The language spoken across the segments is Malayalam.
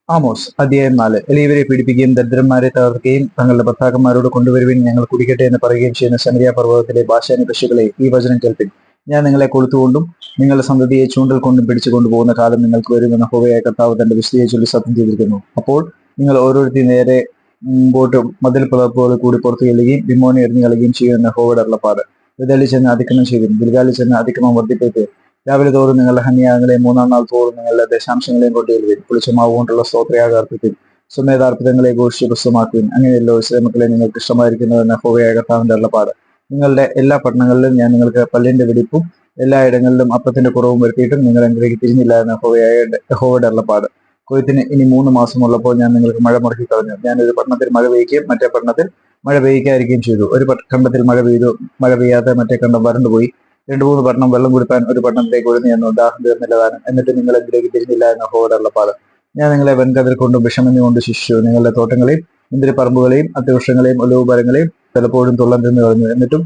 ആമോസ് അധ്യായം 4. എളിയവരെ പീഡിപ്പിക്കുകയും ദരിദ്രന്മാരെ തകർക്കുകയും തങ്ങളുടെ ഭർത്താക്കന്മാരോട് കൊണ്ടുവരുവിൻ ഞങ്ങൾ കുടിക്കട്ടെ എന്ന് പറയുകയും ചെയ്യുന്ന ശമരിയ പർവ്വതത്തിലെ ബാശാനി പശുക്കളെ ഈ വചനം കേൾപ്പിൻ. ഞാൻ നിങ്ങളെ കൊളുത്തുകൊണ്ടും നിങ്ങളുടെ സന്തതിയെ ചൂണ്ടൽ കൊണ്ടും പിടിച്ചു കൊണ്ടുപോകുന്ന കാലം നിങ്ങൾക്ക് വരുമെന്ന് യഹോവയായ കർത്താവ് തന്റെ വിശുദ്ധിയെ ചൊല്ലി സത്യം ചെയ്തിരിക്കുന്നു. അപ്പോൾ നിങ്ങൾ ഓരോരുത്തർ നേരെ മുമ്പോട്ട് മതിൽ പിളർപ്പുകൾ കൂടി പുറത്തു ചെല്ലുകയും വിമോനെ എറിഞ്ഞു കളയുകയും ചെയ്യുമെന്ന് യഹോവയുടെ അരുളപ്പാട്. ബേഥേലിൽ ചെന്ന് അതിക്രമം ചെയ്തു, ഗിൽഗാലിൽ ചെന്ന് അതിക്രമം വർദ്ധിപ്പിച്ച് രാവിലെ തോറും നിങ്ങളുടെ ഹന്യാങ്ങളെയും മൂന്നാം നാൾ തോറും നിങ്ങളുടെ ദശാംശങ്ങളെയും കൊണ്ടുവരുവിൻ. പുളിച്ച മാവ് കൊണ്ടുള്ള സ്തോത്രയാഗം അർപ്പിപ്പിൻ. സ്വമേധാർപ്പിതങ്ങളെ ഘോഷിച്ച് പുസ്തകമാക്കുവിൻ. അങ്ങനെയല്ലോ ഇസ്രായേൽ മക്കളെ നിങ്ങൾക്ക് ഇഷ്ടമായിരിക്കുന്നതെന്ന് യഹോവയായ കർത്താവിന്റെ അരുളപ്പാട്. നിങ്ങളുടെ എല്ലാ പട്ടണങ്ങളിലും ഞാൻ നിങ്ങൾക്ക് പല്ലിന്റെ വെടിപ്പും എല്ലായിടങ്ങളിലും അപ്പത്തിന്റെ കുറവും വരുത്തിയിട്ടും നിങ്ങൾ എങ്കിലേക്ക് തിരിഞ്ഞില്ല എന്ന് യഹോവയുടെ അരുളപ്പാട്. കൊയ്ത്തിന് ഇനി 3 മാസമുള്ളപ്പോൾ ഞാൻ നിങ്ങൾക്ക് മഴ മുടക്കി കളഞ്ഞു. ഞാൻ ഒരു പട്ടണത്തിൽ മഴ പെയ്യുകയും മറ്റേ പട്ടണത്തിൽ മഴ പെയ്യിക്കാതിരിക്കുകയും ചെയ്തു. ഒരു ഖണ്ഡത്തിൽ മഴ പെയ്തു, മഴ പെയ്യാതെ മറ്റേ ഖണ്ഡം വരണ്ടുപോയി. 2-3 പട്ടണം വെള്ളം കുടിപ്പാൻ ഒരു പട്ടണത്തിലേക്ക് ഒഴുകി എന്നു ദാഹം തീർന്നില്ലതാനും. എന്നിട്ട് നിങ്ങൾ എന്തിലേക്ക് തിരിഞ്ഞില്ല എന്ന് യഹോവയുടെ അരുളപ്പാട്. ഞാൻ നിങ്ങളെ വെൺകതിർ കൊണ്ടും വിഷമഞ്ഞു കൊണ്ട് ശിക്ഷിച്ചു. നിങ്ങളുടെ തോട്ടങ്ങളെയും മുന്തിരിപ്പറമ്പുകളെയും അത്തിവൃക്ഷങ്ങളെയും ഒലിവുമരങ്ങളെയും പലപ്പോഴും തുള്ളം തിന്നു കളഞ്ഞു. എന്നിട്ടും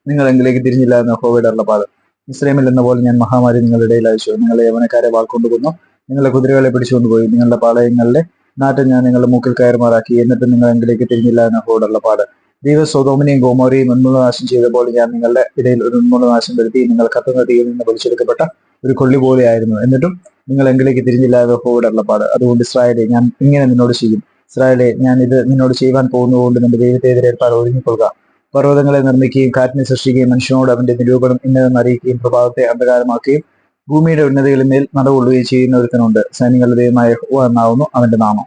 നിങ്ങൾ എങ്കിലേക്ക് തിരിഞ്ഞില്ല എന്ന് യഹോവയുടെ അരുളപ്പാട്. മിസ്രയീമിൽ എന്ന പോലെ ഞാൻ മഹാമാരി നിങ്ങളുടെ ഇടയിൽ അയച്ചു. നിങ്ങളെ യവനക്കാരെ വാൾകൊണ്ടു കൊന്നു, നിങ്ങളുടെ കുതിരകളെ പിടിച്ചുകൊണ്ടുപോയി. നിങ്ങളുടെ പാളയങ്ങളുടെ നാറ്റം ഞാൻ നിങ്ങളുടെ മൂക്കിൽ കയറുമാറാക്കി. എന്നിട്ട് നിങ്ങൾ എങ്കിലേക്ക് തിരിഞ്ഞില്ല എന്ന് യഹോവയുടെ അരുളപ്പാട്. ദൈവം സൊദോമിനെയും ഗോമോരയെയും ഉന്മൂലനാശം ചെയ്തപ്പോൾ ഞാൻ നിങ്ങളുടെ ഇടയിൽ ഒരു ഉന്മൂലനാശം വരുത്തി. നിങ്ങൾ കത്തുന്ന തീയിൽ നിന്ന് വലിച്ചെടുക്കപ്പെട്ട ഒരു കൊള്ളി പോലെയായിരുന്നു. എന്നിട്ടും നിങ്ങൾ എങ്കിലേക്ക് തിരിഞ്ഞില്ല എന്ന് യഹോവയുടെ അരുളപ്പാട്. അതുകൊണ്ട് ഇസ്രായേലേ, ഞാൻ ഇങ്ങനെ നിന്നോട് ചെയ്യും. ഇസ്രായേലേ, ഞാൻ ഇത് നിന്നോട് ചെയ്യുവാൻ പോകുന്നതുകൊണ്ട് നിന്റെ ദൈവത്തെ എതിരേൽപ്പാൻ ഒരുങ്ങിക്കൊള്ളുക. പർവ്വതങ്ങളെ നിർമ്മിക്കുകയും കാറ്റിനെ സൃഷ്ടിക്കുകയും മനുഷ്യനോട് അവന്റെ നിരൂപണം ഇന്നതെന്ന് അറിയിക്കുകയും പ്രഭാതത്തെ അന്ധകാരമാക്കുകയും ഭൂമിയുടെ ഉന്നതികളിന്മേൽ നടകൊള്ളുകയും ചെയ്യുന്ന ഒരുത്തനുണ്ട്. സൈന്യങ്ങളുടെ ദൈവമായ യഹോവ എന്നാവുന്നു അവന്റെ നാമം.